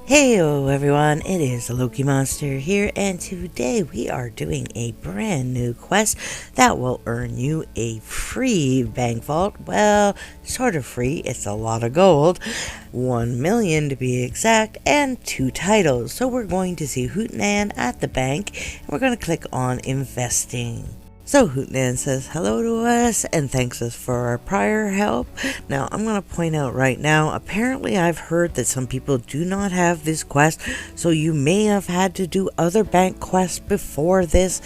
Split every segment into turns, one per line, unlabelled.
Heyo everyone, it is Loki Monster here, and today we are doing a brand new quest that will earn you a free bank vault. Well, sort of free, it's a lot of gold, 1 million to be exact, and 2 titles. So we're going to see Hootenanny at the bank, and we're going to click on investing. So Hootenanny says hello to us and thanks us for our prior help. Now I'm going to point out right now, apparently I've heard that some people do not have this quest, so you may have had to do other bank quests before this.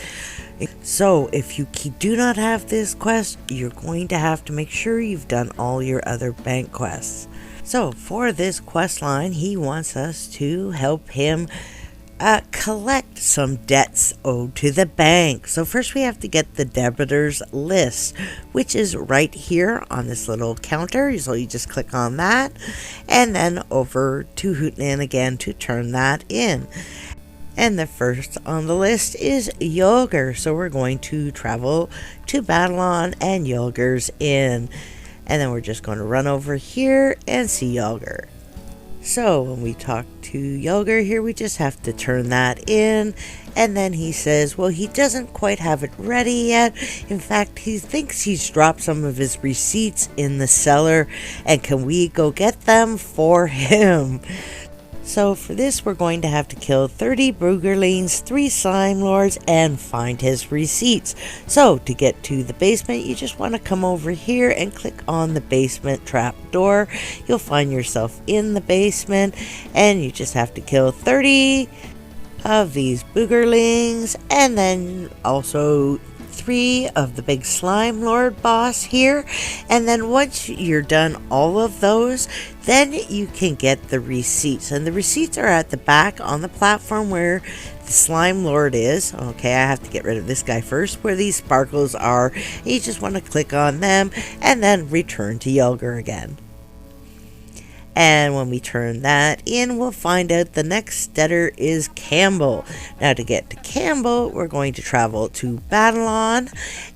So if you do not have this quest, you're going to have to make sure you've done all your other bank quests. So for this quest line, he wants us to help him collect some debts owed to the bank. So first we have to get the debitors list, which is right here on this little counter. So you just click on that and then over to Hootenanny again to turn that in. And the first on the list is Yolger. So we're going to travel to Battleon and Yolger's Inn. And then we're just going to run over here and see Yolger. So when we talk to Yolger here, we just have to turn that in, and then he says, well, he doesn't quite have it ready yet. In fact, he thinks he's dropped some of his receipts in the cellar, and can we go get them for him? So for this, we're going to have to kill 30 Broogerlings, 3 Slime Lords, and find his receipts. So to get to the basement, you just want to come over here and click on the basement trap door. You'll find yourself in the basement, and you just have to kill 30 of these Broogerlings, and then also 3 of the big Slime Lord boss here. And then once you're done all of those, then you can get the receipts, and the receipts are at the back on the platform where the Slime Lord is. Okay, I have to get rid of this guy first, where these sparkles are. You just want to click on them and then return to Yolger again. And when we turn that in, we'll find out the next debtor is Campbell. Now to get to Campbell, we're going to travel to Battleon,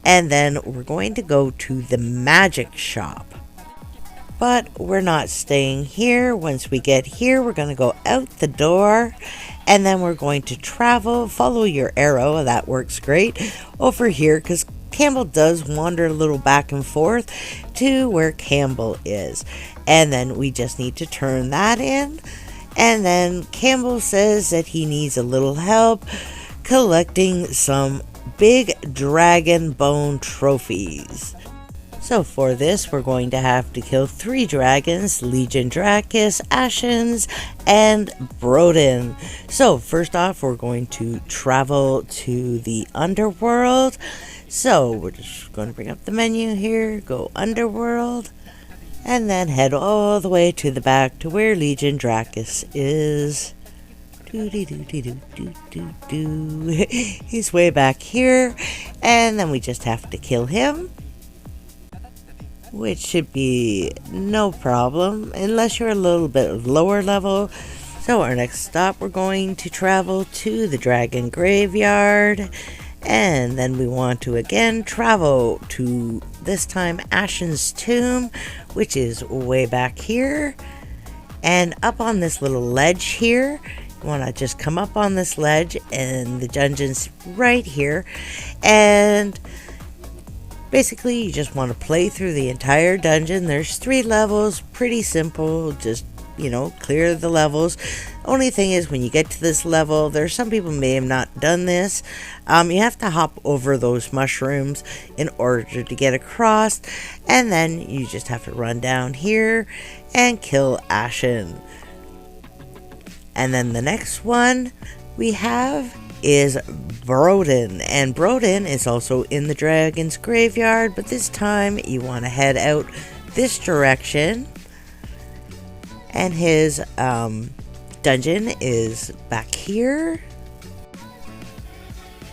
and then we're going to go to the magic shop. But we're not staying here. Once we get here, we're going to go out the door, and then we're going to travel, follow your arrow, that works great, over here, because Campbell does wander a little back and forth to where Campbell is. And then we just need to turn that in. And then Campbell says that he needs a little help collecting some big dragon bone trophies. So for this, we're going to have to kill 3 dragons, Legion Dracus, Ashens, and Broden. So first off, we're going to travel to the underworld. So we're just going to bring up the menu here, go underworld, and then head all the way to the back to where Legion Dracus is. He's way back here, and then we just have to kill him, which should be no problem unless you're a little bit lower level. So our next stop, we're going to travel to the Dragon Graveyard, and then we want to again travel to, this time, Ashen's Tomb, which is way back here. And up on this little ledge here, you want to just come up on this ledge, and the dungeon's right here. And basically, you just want to play through the entire dungeon. There's 3 levels, pretty simple, just, clear the levels. Only thing is, when you get to this level, there's some people may have not done this. You have to hop over those mushrooms in order to get across, and then you just have to run down here and kill Ashen. And then the next one we have is Broden, and Broden is also in the Dragon's Graveyard, but this time you want to head out this direction, and his dungeon is back here.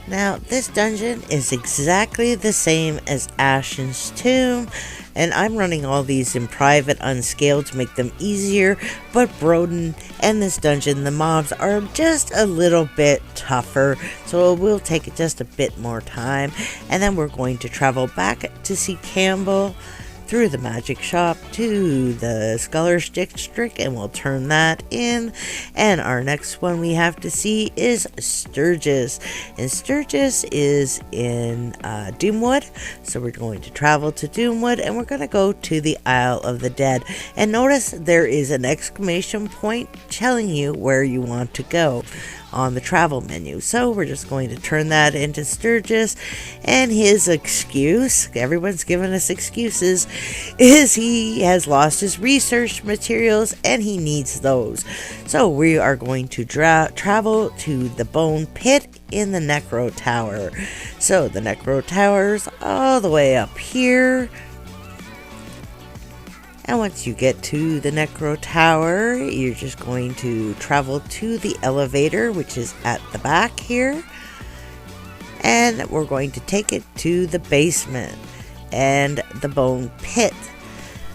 Now this dungeon is exactly the same as Ashen's Tomb, and I'm running all these in private unscaled to make them easier, but Broden and this dungeon, the mobs are just a little bit tougher, so it will take just a bit more time. And then we're going to travel back to see Campbell through the magic shop to the Scholar's District, and we'll turn that in. And our next one we have to see is Sturgis, and Sturgis is in Doomwood, so we're going to travel to Doomwood, and we're going to go to the Isle of the Dead. And notice there is an exclamation point telling you where you want to go on the travel menu. So we're just going to turn that into Sturgis, and his excuse, everyone's giving us excuses, is he has lost his research materials and he needs those. So we are going to travel to the Bone Pit in the Necro Tower. So the Necro Tower's all the way up here. And once you get to the Necro Tower, you're just going to travel to the elevator, which is at the back here. And we're going to take it to the basement and the Bone Pit.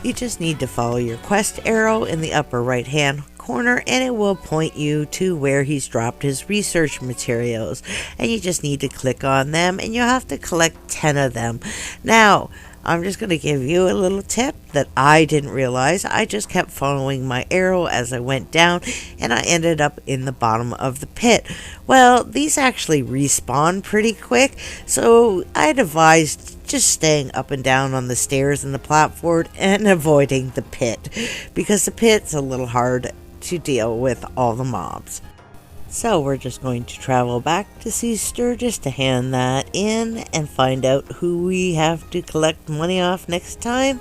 You just need to follow your quest arrow in the upper right hand corner, and it will point you to where he's dropped his research materials. And you just need to click on them, and you'll have to collect 10 of them. Now, I'm just going to give you a little tip that I didn't realize. I just kept following my arrow as I went down, and I ended up in the bottom of the pit. Well, these actually respawn pretty quick, so I'd advise just staying up and down on the stairs and the platform and avoiding the pit, because the pit's a little hard to deal with all the mobs. So we're just going to travel back to see Sturgis to hand that in and find out who we have to collect money off next time.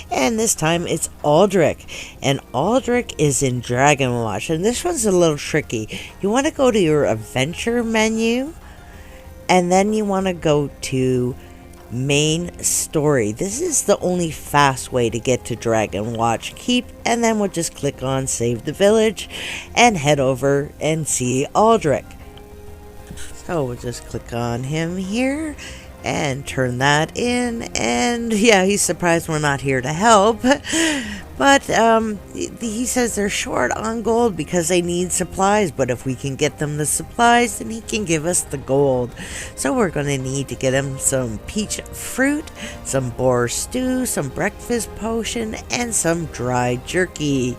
And this time it's Aldrich. And Aldrich is in Dragonwatch. And this one's a little tricky. You want to go to your adventure menu, and then you want to go to main story. This is the only fast way to get to Dragonwatch Keep, and then we'll just click on save the village and head over and see Aldrich. So we'll just click on him here and turn that in, and yeah, he's surprised we're not here to help, but he says they're short on gold because they need supplies, but if we can get them the supplies, then he can give us the gold. So we're going to need to get him some peach fruit, some boar stew, some breakfast potion, and some dry jerky.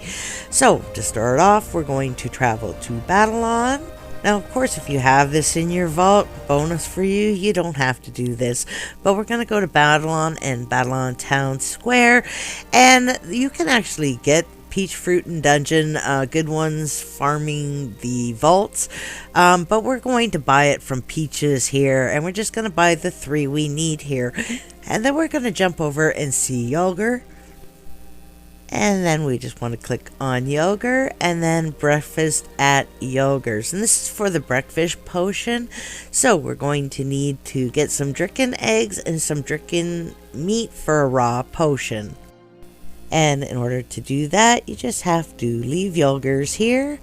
So to start off, we're going to travel to Battleon. Now, of course, if you have this in your vault, bonus for you, you don't have to do this. But we're going to go to Battleon and Battleon Town Square. And you can actually get peach fruit in dungeon, good ones farming the vaults. But we're going to buy it from Peaches here. And we're just going to buy the 3 we need here. And then we're going to jump over and see Yulgar. And then we just want to click on Yulgar and then breakfast at Yulgar's. And this is for the breakfast potion. So we're going to need to get some Dricken eggs and some Dricken meat for a raw potion. And in order to do that, you just have to leave Yulgar's here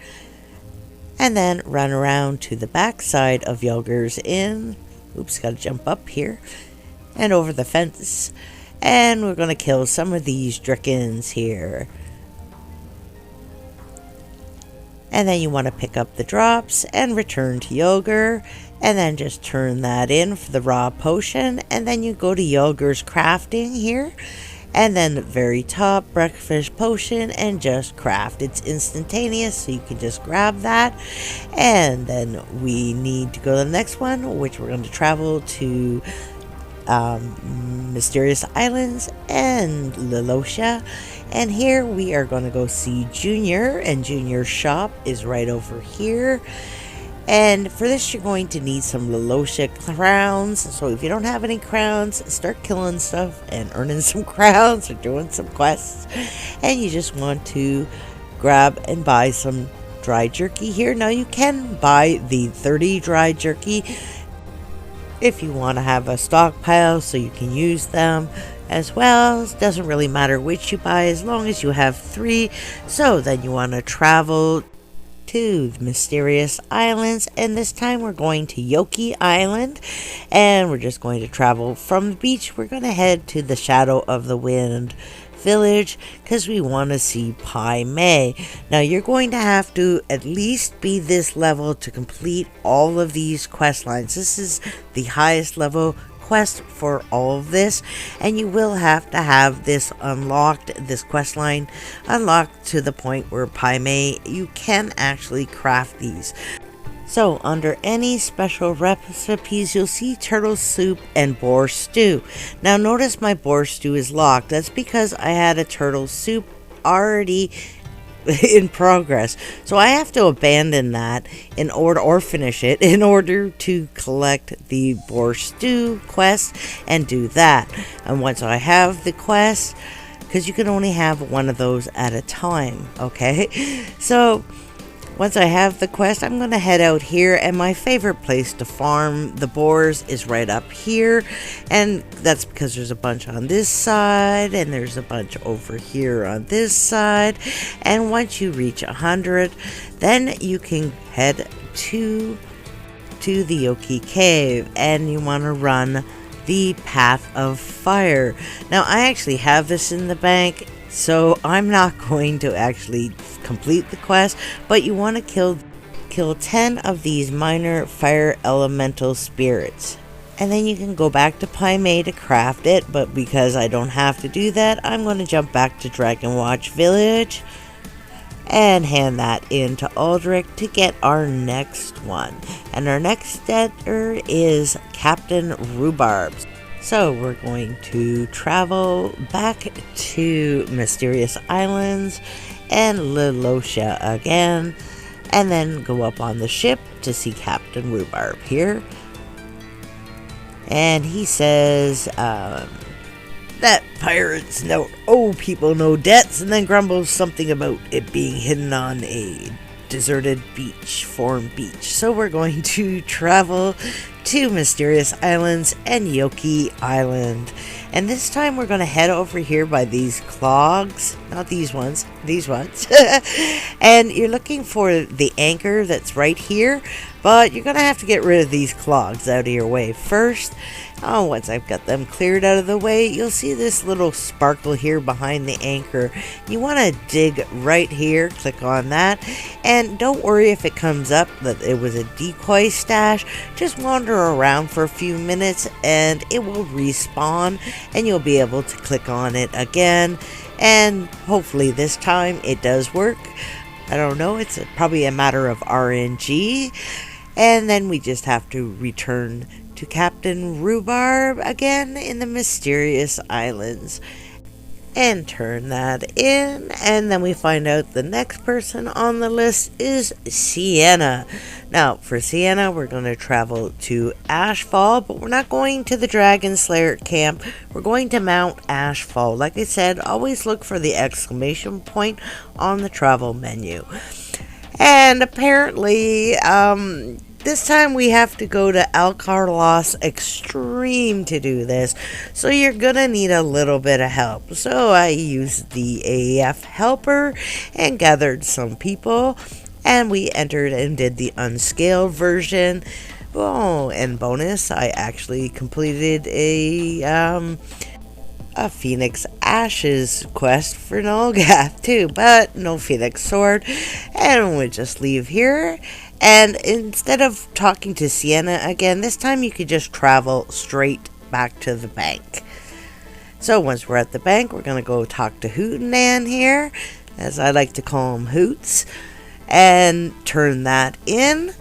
and then run around to the back side of Yulgar's Inn. Oops, gotta jump up here and over the fence. And we're going to kill some of these Drickens here. And then you want to pick up the drops and return to Yulgar. And then just turn that in for the raw potion. And then you go to Yulgar's crafting here. And then the very top, breakfast potion, and just craft. It's instantaneous, so you can just grab that. And then we need to go to the next one, which we're going to travel to Mysterious Islands and Lilosha, and here we are going to go see Junior, and Junior's shop is right over here. And for this, you're going to need some Lilosha crowns. So if you don't have any crowns, start killing stuff and earning some crowns or doing some quests. And you just want to grab and buy some dry jerky here. Now you can buy the 30 dry jerky if you want to have a stockpile so you can use them as well. It doesn't really matter which you buy as long as you have 3. So then you want to travel to the Mysterious Islands, and this time we're going to Yoki Island, and we're just going to travel from the beach. We're going to head to the Shadow of the Wind village because we want to see Pai Mei. Now you're going to have to at least be this level to complete all of these quest lines. This is the highest level quest for all of this, and you will have to have this unlocked, this quest line unlocked to the point where Paimei, you can actually craft these. So, under any special recipes, you'll see turtle soup and boar stew. Now, notice my boar stew is locked. That's because I had a turtle soup already in progress. So I have to abandon that in order, or finish it, in order to collect the boar stew quest and do that. And once I have the quest, because you can only have one of those at a time, okay? So once I have the quest, I'm going to head out here, and my favorite place to farm the boars is right up here, and that's because there's a bunch on this side, and there's a bunch over here on this side, and once you reach 100, then you can head to the Yoki Cave, and you want to run the Path of Fire. Now, I actually have this in the bank, so I'm not going to actually complete the quest, but you want to kill 10 of these minor fire elemental spirits. And then you can go back to Paimei to craft it, but because I don't have to do that, I'm going to jump back to Dragonwatch Village and hand that in to Aldrich to get our next one. And our next debtor is Captain Rhubarb. So we're going to travel back to Mysterious Islands and Lilotia again, and then go up on the ship to see Captain Rhubarb here. And he says that pirates owe people no debts, and then grumbles something about it being hidden on a deserted foreign beach. So we're going to travel to Mysterious Islands and Yoki Island. And this time we're going to head over here by these clogs. Not these ones. These ones. And you're looking for the anchor that's right here. But you're going to have to get rid of these clogs out of your way first. Once I've got them cleared out of the way, you'll see this little sparkle here behind the anchor. You want to dig right here, click on that, and don't worry if it comes up that it was a decoy stash. Just wander around for a few minutes and it will respawn, and you'll be able to click on it again, and hopefully this time it does work. I don't know, it's probably a matter of RNG. And then we just have to return to Captain Rhubarb again in the Mysterious Islands and turn that in. And then we find out the next person on the list is Sienna. Now, for Sienna, we're going to travel to Ashfall, but we're not going to the Dragon Slayer camp. We're going to Mount Ashfall. Like I said, always look for the exclamation point on the travel menu. And apparently, this time we have to go to Alcarlos Extreme to do this, so you're gonna need a little bit of help. So I used the AF helper and gathered some people, and we entered and did the unscaled version. Oh, and bonus, I actually completed a Phoenix Ashes quest for Nulgath too, but no Phoenix Sword. And we'll just leave here. And instead of talking to Sienna again, this time you could just travel straight back to the bank. So once we're at the bank, we're going to go talk to Hootenann here, as I like to call him Hoots, and turn that in.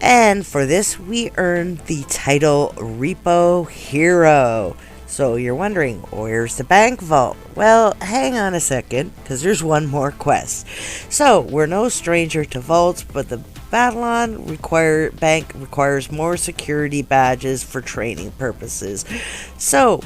And for this, we earned the title Repo Hero. So you're wondering, where's the bank vault? Well, hang on a second, because there's one more quest. So, we're no stranger to vaults, but the Battleon bank requires more security badges for training purposes. So,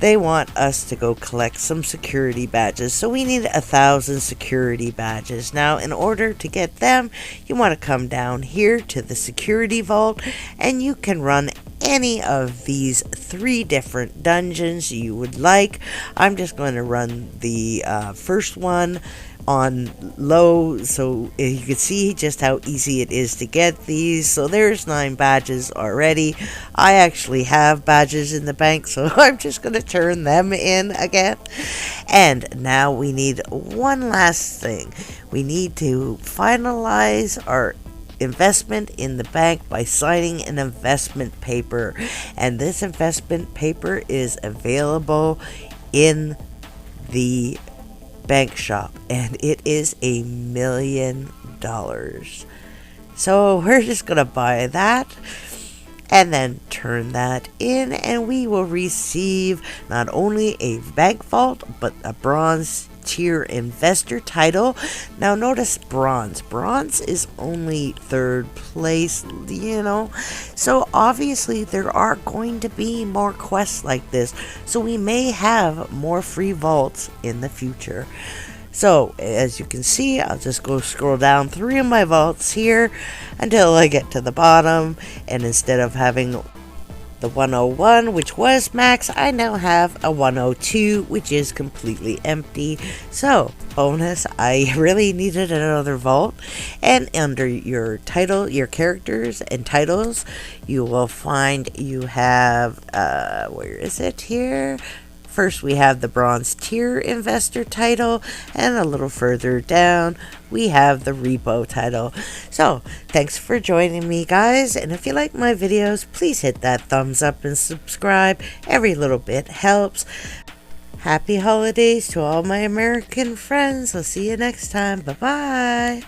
they want us to go collect some security badges. So we need 1,000 security badges. Now, in order to get them, you want to come down here to the security vault, and you can run any of these 3 different dungeons you would like. I'm just going to run the first one on low, so you can see just how easy it is to get these. So there's 9 badges already. I actually have badges in the bank, so I'm just going to turn them in again. And now we need one last thing. We need to finalize our investment in the bank by signing an investment paper. And this investment paper is available in the bank shop, and it is $1,000,000. So we're just gonna buy that and then turn that in, and we will receive not only a bank vault but a bronze tier investor title. Now notice bronze is only third place, so obviously there are going to be more quests like this, so we may have more free vaults in the future. So, as you can see, I'll just go scroll down 3 of my vaults here until I get to the bottom. And instead of having the 101, which was max, I now have a 102, which is completely empty. So, bonus, I really needed another vault. And under your title, your characters and titles, you will find you have, where is it here? First, we have the bronze tier investor title, and a little further down, we have the repo title. So, thanks for joining me, guys, and if you like my videos, please hit that thumbs up and subscribe. Every little bit helps. Happy holidays to all my American friends. I'll see you next time. Bye-bye.